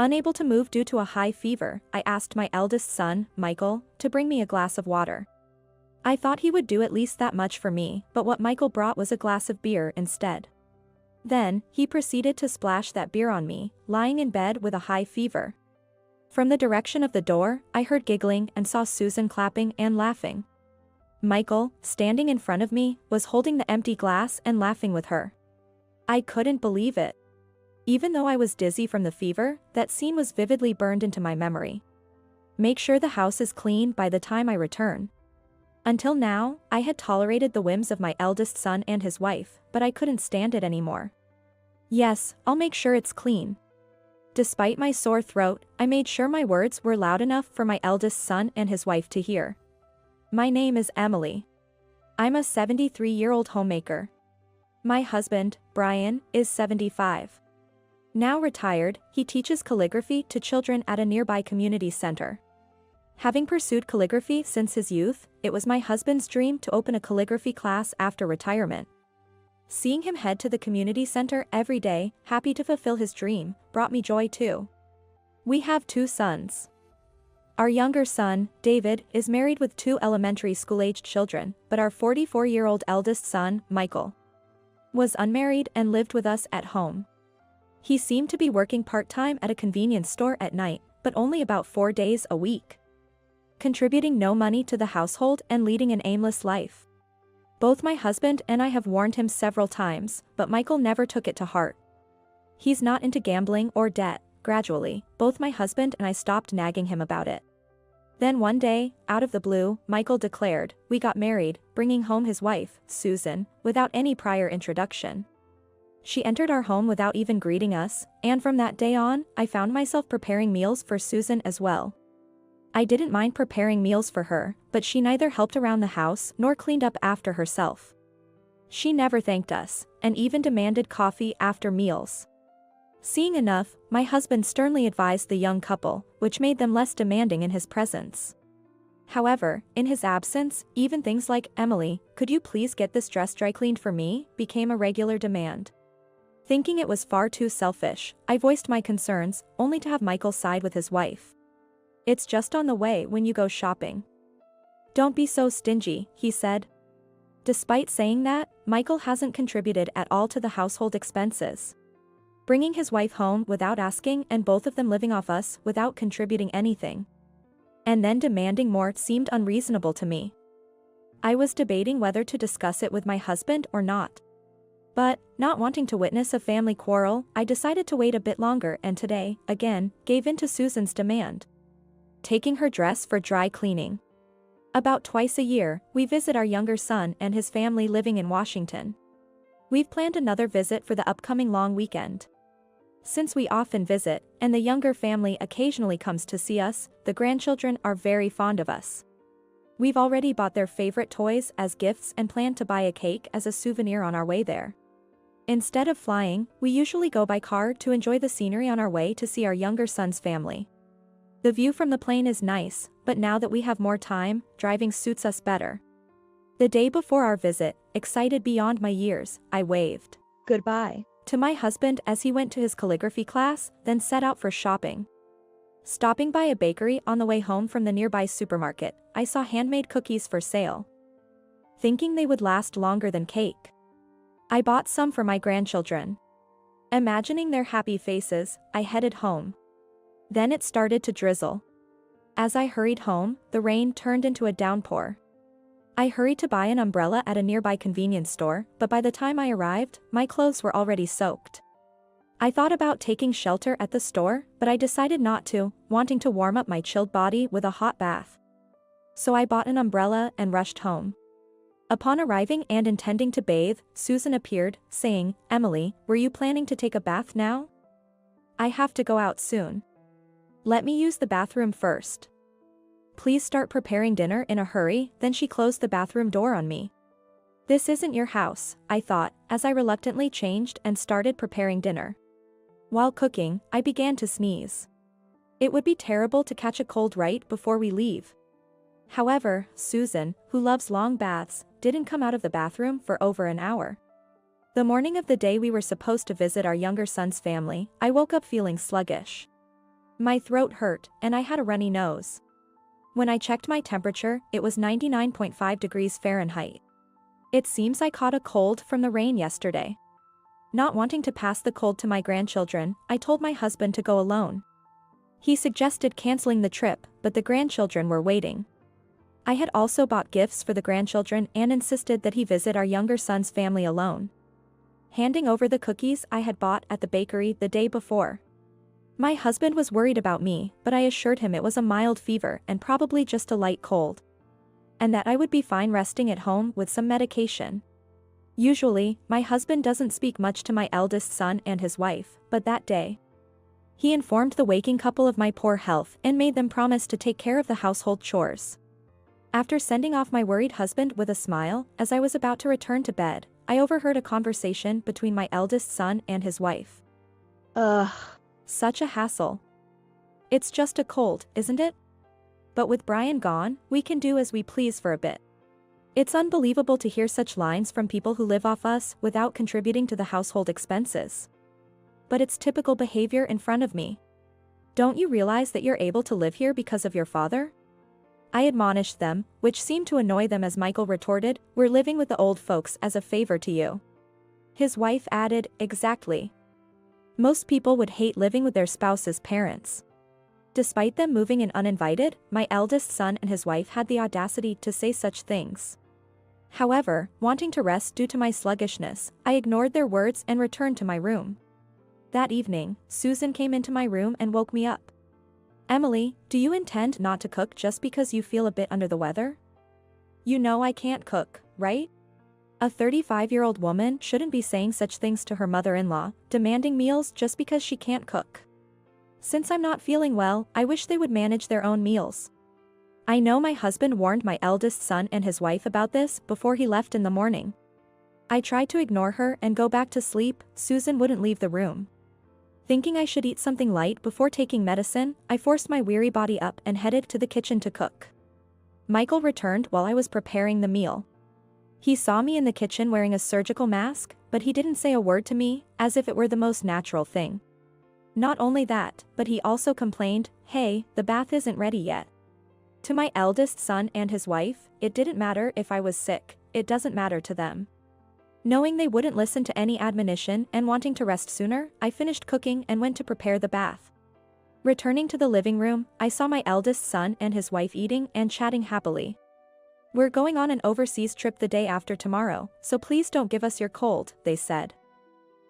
Unable to move due to a high fever, I asked my eldest son, Michael, to bring me a glass of water. I thought he would do at least that much for me, but what Michael brought was a glass of beer instead. Then, he proceeded to splash that beer on me, lying in bed with a high fever. From the direction of the door, I heard giggling and saw Susan clapping and laughing. Michael, standing in front of me, was holding the empty glass and laughing with her. I couldn't believe it. Even though I was dizzy from the fever, that scene was vividly burned into my memory. Make sure the house is clean by the time I return. Until now, I had tolerated the whims of my eldest son and his wife, but I couldn't stand it anymore. Yes, I'll make sure it's clean. Despite my sore throat, I made sure my words were loud enough for my eldest son and his wife to hear. My name is Emily. I'm a 73-year-old homemaker. My husband, Brian, is 75. Now retired, he teaches calligraphy to children at a nearby community center. Having pursued calligraphy since his youth, it was my husband's dream to open a calligraphy class after retirement. Seeing him head to the community center every day, happy to fulfill his dream, brought me joy too. We have 2 sons. Our younger son, David, is married with 2 elementary school-aged children, but our 44-year-old eldest son, Michael, was unmarried and lived with us at home. He seemed to be working part-time at a convenience store at night, but only about 4 days a week, contributing no money to the household and leading an aimless life. Both my husband and I have warned him several times, but Michael never took it to heart. He's not into gambling or debt. Gradually, both my husband and I stopped nagging him about it. Then one day, out of the blue, Michael declared, we got married, bringing home his wife, Susan, without any prior introduction. She entered our home without even greeting us, and from that day on, I found myself preparing meals for Susan as well. I didn't mind preparing meals for her, but she neither helped around the house nor cleaned up after herself. She never thanked us, and even demanded coffee after meals. Seeing enough, my husband sternly advised the young couple, which made them less demanding in his presence. However, in his absence, even things like, Emily, could you please get this dress dry cleaned for me, became a regular demand. Thinking it was far too selfish, I voiced my concerns, only to have Michael side with his wife. It's just on the way when you go shopping. Don't be so stingy, he said. Despite saying that, Michael hasn't contributed at all to the household expenses, bringing his wife home without asking and both of them living off us without contributing anything. And then demanding more seemed unreasonable to me. I was debating whether to discuss it with my husband or not. But, not wanting to witness a family quarrel, I decided to wait a bit longer and today, again, gave in to Susan's demand, taking her dress for dry cleaning. About twice a year, we visit our younger son and his family living in Washington. We've planned another visit for the upcoming long weekend. Since we often visit, and the younger family occasionally comes to see us, the grandchildren are very fond of us. We've already bought their favorite toys as gifts and plan to buy a cake as a souvenir on our way there. Instead of flying, we usually go by car to enjoy the scenery on our way to see our younger son's family. The view from the plane is nice, but now that we have more time, driving suits us better. The day before our visit, excited beyond my years, I waved goodbye to my husband as he went to his calligraphy class, then set out for shopping. Stopping by a bakery on the way home from the nearby supermarket, I saw handmade cookies for sale. Thinking they would last longer than cake, I bought some for my grandchildren. Imagining their happy faces, I headed home. Then it started to drizzle. As I hurried home, the rain turned into a downpour. I hurried to buy an umbrella at a nearby convenience store, but by the time I arrived, my clothes were already soaked. I thought about taking shelter at the store, but I decided not to, wanting to warm up my chilled body with a hot bath. So I bought an umbrella and rushed home. Upon arriving and intending to bathe, Susan appeared, saying, Emily, were you planning to take a bath now? I have to go out soon. Let me use the bathroom first. Please start preparing dinner in a hurry. Then she closed the bathroom door on me. This isn't your house, I thought, as I reluctantly changed and started preparing dinner. While cooking, I began to sneeze. It would be terrible to catch a cold right before we leave. However, Susan, who loves long baths, didn't come out of the bathroom for over an hour. The morning of the day we were supposed to visit our younger son's family, I woke up feeling sluggish. My throat hurt, and I had a runny nose. When I checked my temperature, it was 99.5 degrees Fahrenheit. It seems I caught a cold from the rain yesterday. Not wanting to pass the cold to my grandchildren, I told my husband to go alone. He suggested canceling the trip, but the grandchildren were waiting. I had also bought gifts for the grandchildren and insisted that he visit our younger son's family alone. Handing over the cookies I had bought at the bakery the day before. My husband was worried about me, but I assured him it was a mild fever and probably just a light cold. And that I would be fine resting at home with some medication. Usually, my husband doesn't speak much to my eldest son and his wife, but that day, he informed the waking couple of my poor health and made them promise to take care of the household chores. After sending off my worried husband with a smile, as I was about to return to bed, I overheard a conversation between my eldest son and his wife. Ugh. Such a hassle. It's just a cold, isn't it? But with Brian gone, we can do as we please for a bit. It's unbelievable to hear such lines from people who live off us without contributing to the household expenses. But it's typical behavior in front of me. Don't you realize that you're able to live here because of your father? I admonished them, which seemed to annoy them as Michael retorted, "We're living with the old folks as a favor to you." His wife added, "Exactly. Most people would hate living with their spouse's parents." Despite them moving in uninvited, my eldest son and his wife had the audacity to say such things. However, wanting to rest due to my sluggishness, I ignored their words and returned to my room. That evening, Susan came into my room and woke me up. "Emily, do you intend not to cook just because you feel a bit under the weather? You know I can't cook, right?" A 35-year-old woman shouldn't be saying such things to her mother-in-law, demanding meals just because she can't cook. Since I'm not feeling well, I wish they would manage their own meals. I know my husband warned my eldest son and his wife about this before he left in the morning. I tried to ignore her and go back to sleep. Susan wouldn't leave the room. Thinking I should eat something light before taking medicine, I forced my weary body up and headed to the kitchen to cook. Michael returned while I was preparing the meal. He saw me in the kitchen wearing a surgical mask, but he didn't say a word to me, as if it were the most natural thing. Not only that, but he also complained, "Hey, the bath isn't ready yet." To my eldest son and his wife, it didn't matter if I was sick, it doesn't matter to them. Knowing they wouldn't listen to any admonition and wanting to rest sooner, I finished cooking and went to prepare the bath. Returning to the living room, I saw my eldest son and his wife eating and chatting happily. "We're going on an overseas trip the day after tomorrow, so please don't give us your cold," they said.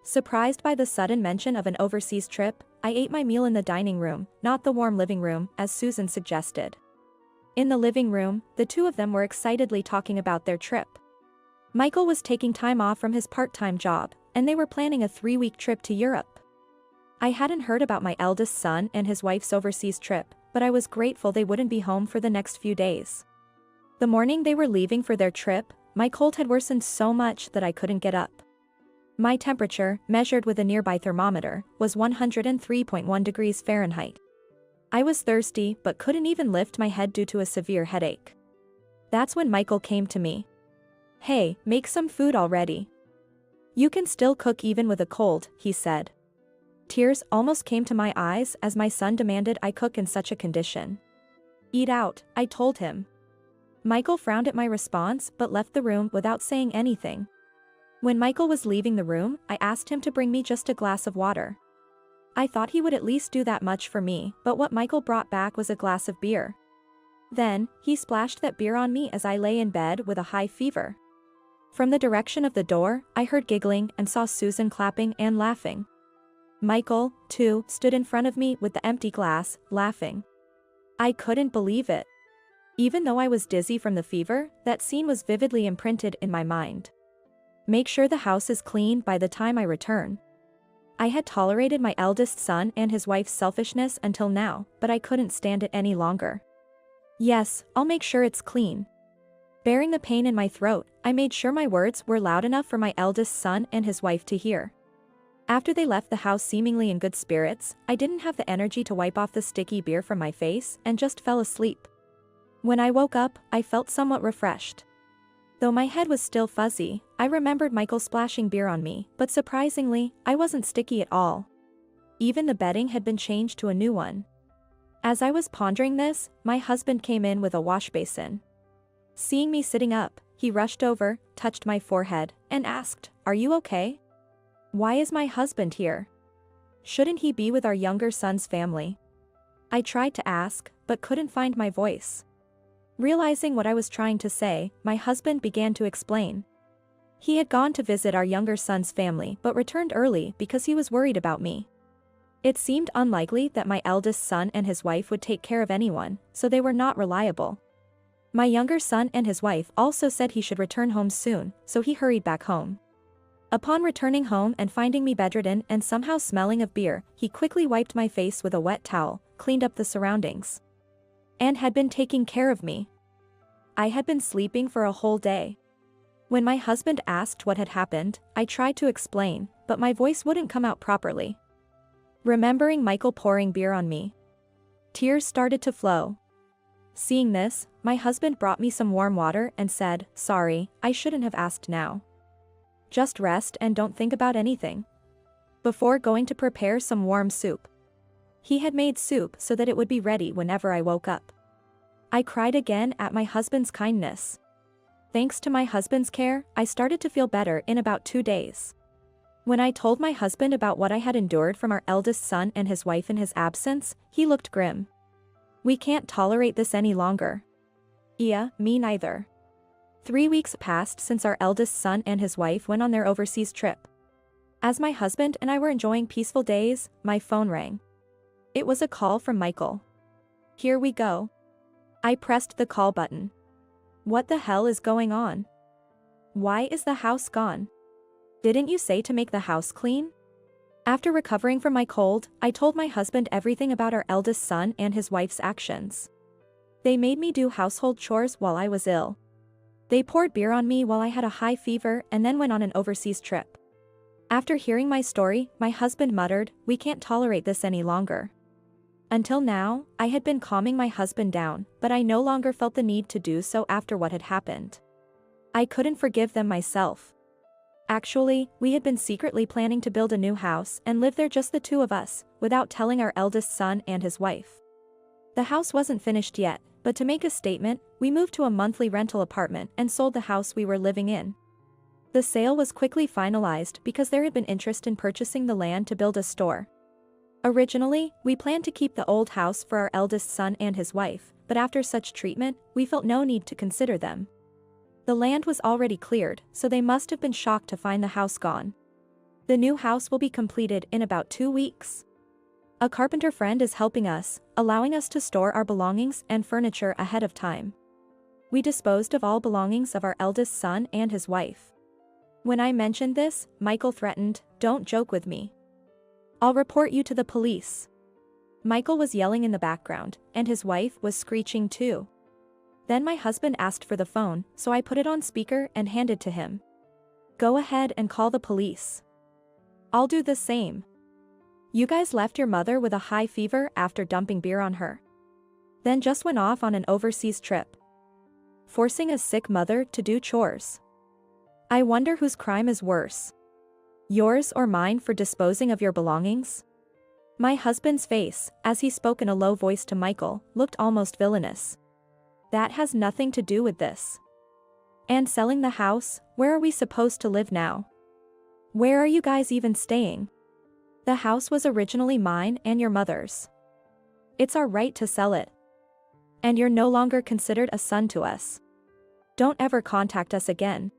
Surprised by the sudden mention of an overseas trip, I ate my meal in the dining room, not the warm living room, as Susan suggested. In the living room, the two of them were excitedly talking about their trip. Michael was taking time off from his part-time job, and they were planning a 3-week trip to Europe. I hadn't heard about my eldest son and his wife's overseas trip, but I was grateful they wouldn't be home for the next few days. The morning they were leaving for their trip, my cold had worsened so much that I couldn't get up. My temperature, measured with a nearby thermometer, was 103.1 degrees Fahrenheit. I was thirsty but couldn't even lift my head due to a severe headache. That's when Michael came to me. "Hey, make some food already. You can still cook even with a cold," he said. Tears almost came to my eyes as my son demanded I cook in such a condition. "Eat out," I told him. Michael frowned at my response but left the room without saying anything. When Michael was leaving the room, I asked him to bring me just a glass of water. I thought he would at least do that much for me, but what Michael brought back was a glass of beer. Then, he splashed that beer on me as I lay in bed with a high fever. From the direction of the door, I heard giggling and saw Susan clapping and laughing. Michael, too, stood in front of me with the empty glass, laughing. I couldn't believe it. Even though I was dizzy from the fever, that scene was vividly imprinted in my mind. Make sure the house is clean by the time I return. I had tolerated my eldest son and his wife's selfishness until now, but I couldn't stand it any longer. "Yes, I'll make sure it's clean." Bearing the pain in my throat, I made sure my words were loud enough for my eldest son and his wife to hear. After they left the house seemingly in good spirits, I didn't have the energy to wipe off the sticky beer from my face and just fell asleep. When I woke up, I felt somewhat refreshed. Though my head was still fuzzy, I remembered Michael splashing beer on me, but surprisingly, I wasn't sticky at all. Even the bedding had been changed to a new one. As I was pondering this, my husband came in with a wash basin. Seeing me sitting up, he rushed over, touched my forehead, and asked, "Are you okay? Why is my husband here? Shouldn't he be with our younger son's family?" I tried to ask, but couldn't find my voice. Realizing what I was trying to say, my husband began to explain. He had gone to visit our younger son's family but returned early because he was worried about me. It seemed unlikely that my eldest son and his wife would take care of anyone, so they were not reliable. My younger son and his wife also said he should return home soon, so he hurried back home. Upon returning home and finding me bedridden and somehow smelling of beer, he quickly wiped my face with a wet towel, cleaned up the surroundings, and had been taking care of me. I had been sleeping for a whole day. When my husband asked what had happened, I tried to explain, but my voice wouldn't come out properly. Remembering Michael pouring beer on me, tears started to flow. Seeing this, my husband brought me some warm water and said, "Sorry, I shouldn't have asked now. Just rest and don't think about anything," before going to prepare some warm soup. He had made soup so that it would be ready whenever I woke up. I cried again at my husband's kindness. Thanks to my husband's care, I started to feel better in about 2 days. When I told my husband about what I had endured from our eldest son and his wife in his absence, he looked grim. "We can't tolerate this any longer." Yeah, me neither. 3 weeks passed since our eldest son and his wife went on their overseas trip. As my husband and I were enjoying peaceful days, my phone rang. It was a call from Michael. Here we go. I pressed the call button. What the hell is going on? Why is the house gone? Didn't you say to make the house clean? After recovering from my cold, I told my husband everything about our eldest son and his wife's actions. They made me do household chores while I was ill. They poured beer on me while I had a high fever and then went on an overseas trip. After hearing my story, my husband muttered, "We can't tolerate this any longer." Until now, I had been calming my husband down, but I no longer felt the need to do so after what had happened. I couldn't forgive them myself. Actually, we had been secretly planning to build a new house and live there just the two of us, without telling our eldest son and his wife. The house wasn't finished yet, but to make a statement, we moved to a monthly rental apartment and sold the house we were living in. The sale was quickly finalized because there had been interest in purchasing the land to build a store. Originally, we planned to keep the old house for our eldest son and his wife, but after such treatment, we felt no need to consider them. The land was already cleared, so they must have been shocked to find the house gone. The new house will be completed in about 2 weeks. A carpenter friend is helping us, allowing us to store our belongings and furniture ahead of time. We disposed of all belongings of our eldest son and his wife. When I mentioned this, Michael threatened, "Don't joke with me. I'll report you to the police." Michael was yelling in the background, and his wife was screeching too. Then my husband asked for the phone, so I put it on speaker and handed to him. "Go ahead and call the police. I'll do the same. You guys left your mother with a high fever after dumping beer on her. Then just went off on an overseas trip, forcing a sick mother to do chores. I wonder whose crime is worse, yours or mine for disposing of your belongings?" My husband's face, as he spoke in a low voice to Michael, looked almost villainous. "That has nothing to do with this. And selling the house, where are we supposed to live now? Where are you guys even staying? The house was originally mine and your mother's. It's our right to sell it. And you're no longer considered a son to us. Don't ever contact us again."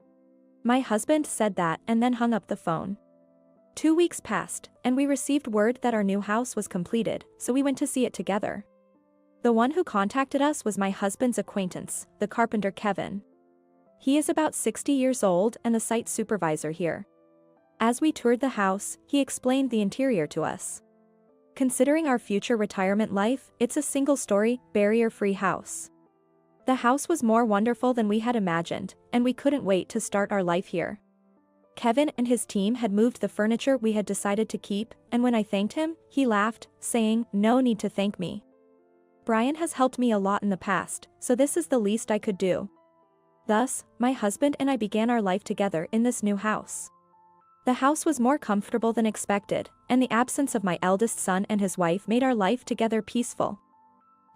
My husband said that and then hung up the phone. 2 weeks passed, and we received word that our new house was completed, so we went to see it together. The one who contacted us was my husband's acquaintance, the carpenter Kevin. He is about 60 years old and the site supervisor here. As we toured the house, he explained the interior to us. Considering our future retirement life, it's a single-story, barrier-free house. The house was more wonderful than we had imagined, and we couldn't wait to start our life here. Kevin and his team had moved the furniture we had decided to keep, and when I thanked him, he laughed, saying, "No need to thank me. Brian has helped me a lot in the past, so this is the least I could do." Thus, my husband and I began our life together in this new house. The house was more comfortable than expected, and the absence of my eldest son and his wife made our life together peaceful.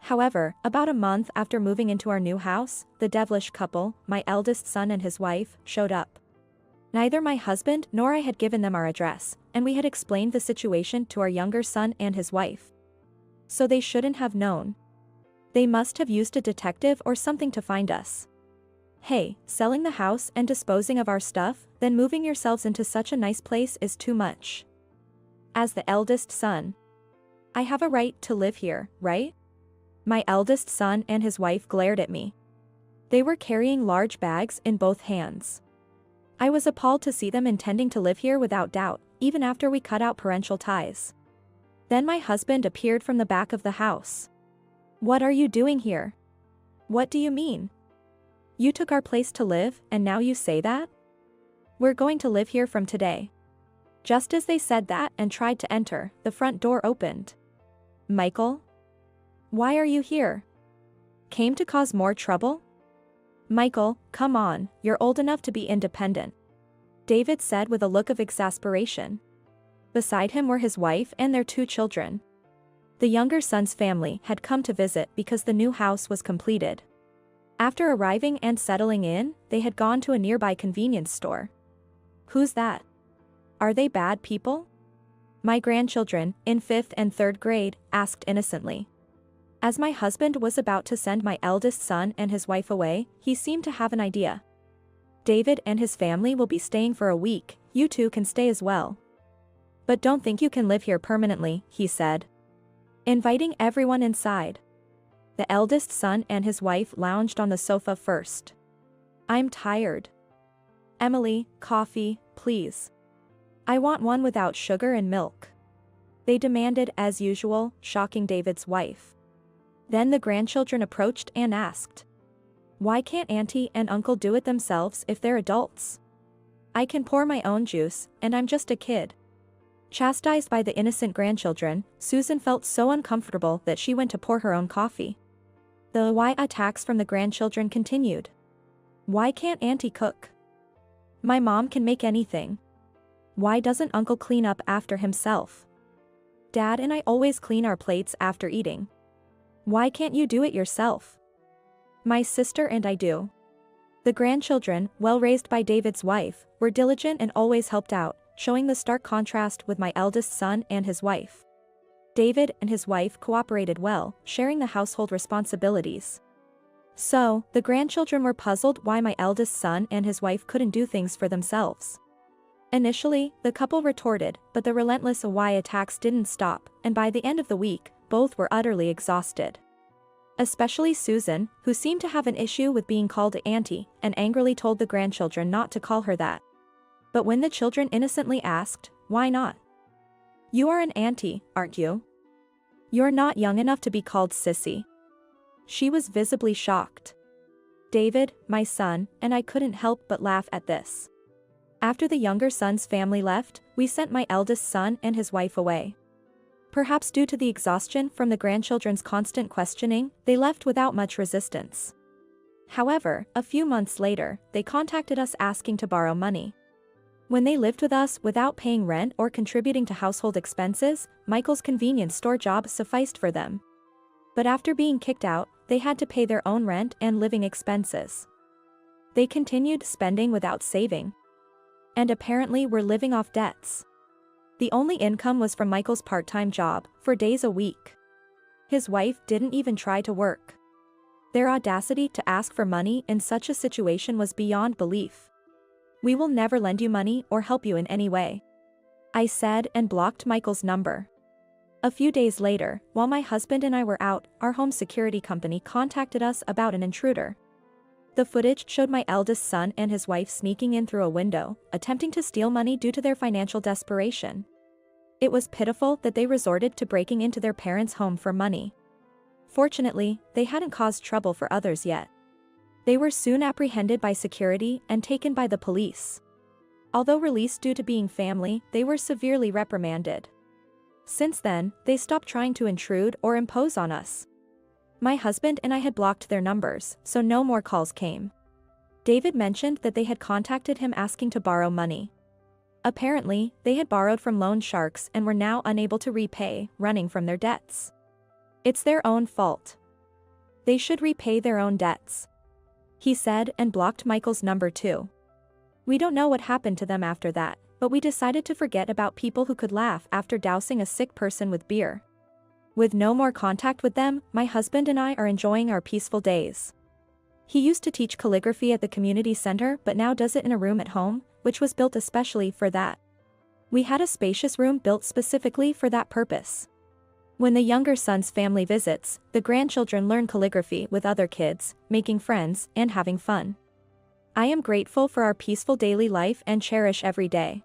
However, about a month after moving into our new house, the devilish couple, my eldest son and his wife, showed up. Neither my husband nor I had given them our address, and we had explained the situation to our younger son and his wife. So they shouldn't have known. They must have used a detective or something to find us. Hey, selling the house and disposing of our stuff, then moving yourselves into such a nice place is too much. As the eldest son, I have a right to live here, right? My eldest son and his wife glared at me. They were carrying large bags in both hands. I was appalled to see them intending to live here without doubt, even after we cut out parental ties. Then my husband appeared from the back of the house. What are you doing here? What do you mean? You took our place to live, and now you say that? We're going to live here from today. Just as they said that and tried to enter, the front door opened. Michael? Why are you here? Came to cause more trouble? Michael, come on, you're old enough to be independent. David said with a look of exasperation. Beside him were his wife and their 2 children. The younger son's family had come to visit because the new house was completed. After arriving and settling in, they had gone to a nearby convenience store. Who's that? Are they bad people? My grandchildren, in 5th and 3rd grade, asked innocently. As my husband was about to send my eldest son and his wife away, he seemed to have an idea. David and his family will be staying for a week, you 2 can stay as well. But don't think you can live here permanently, he said. Inviting everyone inside. The eldest son and his wife lounged on the sofa first. I'm tired. Emily, coffee, please. I want one without sugar and milk. They demanded as usual, shocking David's wife. Then the grandchildren approached and asked. Why can't Auntie and Uncle do it themselves if they're adults? I can pour my own juice, and I'm just a kid. Chastised by the innocent grandchildren, Susan felt so uncomfortable that she went to pour her own coffee. The why attacks from the grandchildren continued. Why can't Auntie cook? My mom can make anything. Why doesn't Uncle clean up after himself? Dad and I always clean our plates after eating. Why can't you do it yourself? My sister and I do. The grandchildren, well raised by David's wife, were diligent and always helped out, showing the stark contrast with my eldest son and his wife. David and his wife cooperated well, sharing the household responsibilities. So, the grandchildren were puzzled why my eldest son and his wife couldn't do things for themselves. Initially, the couple retorted, but the relentless why attacks didn't stop, and by the end of the week, both were utterly exhausted. Especially Susan, who seemed to have an issue with being called Auntie, and angrily told the grandchildren not to call her that. But when the children innocently asked, why not? You are an auntie, aren't you? You're not young enough to be called sissy. She was visibly shocked. David, my son, and I couldn't help but laugh at this. After the younger son's family left, we sent my eldest son and his wife away. Perhaps due to the exhaustion from the grandchildren's constant questioning, they left without much resistance. However, a few months later, they contacted us asking to borrow money. When they lived with us without paying rent or contributing to household expenses, Michael's convenience store job sufficed for them. But after being kicked out, they had to pay their own rent and living expenses. They continued spending without saving. And apparently were living off debts. The only income was from Michael's part-time job, 4 days a week. His wife didn't even try to work. Their audacity to ask for money in such a situation was beyond belief. We will never lend you money or help you in any way, I said and blocked Michael's number. A few days later, while my husband and I were out, our home security company contacted us about an intruder. The footage showed my eldest son and his wife sneaking in through a window, attempting to steal money due to their financial desperation. It was pitiful that they resorted to breaking into their parents' home for money. Fortunately, they hadn't caused trouble for others yet. They were soon apprehended by security and taken by the police. Although released due to being family, they were severely reprimanded. Since then, they stopped trying to intrude or impose on us. My husband and I had blocked their numbers, so no more calls came. David mentioned that they had contacted him asking to borrow money. Apparently, they had borrowed from loan sharks and were now unable to repay, running from their debts. It's their own fault. They should repay their own debts," he said, and blocked Michael's number too. We don't know what happened to them after that, but we decided to forget about people who could laugh after dousing a sick person with beer. With no more contact with them, my husband and I are enjoying our peaceful days. He used to teach calligraphy at the community center but now does it in a room at home, which was built especially for that. We had a spacious room built specifically for that purpose. When the younger son's family visits, the grandchildren learn calligraphy with other kids, making friends and having fun. I am grateful for our peaceful daily life and cherish every day.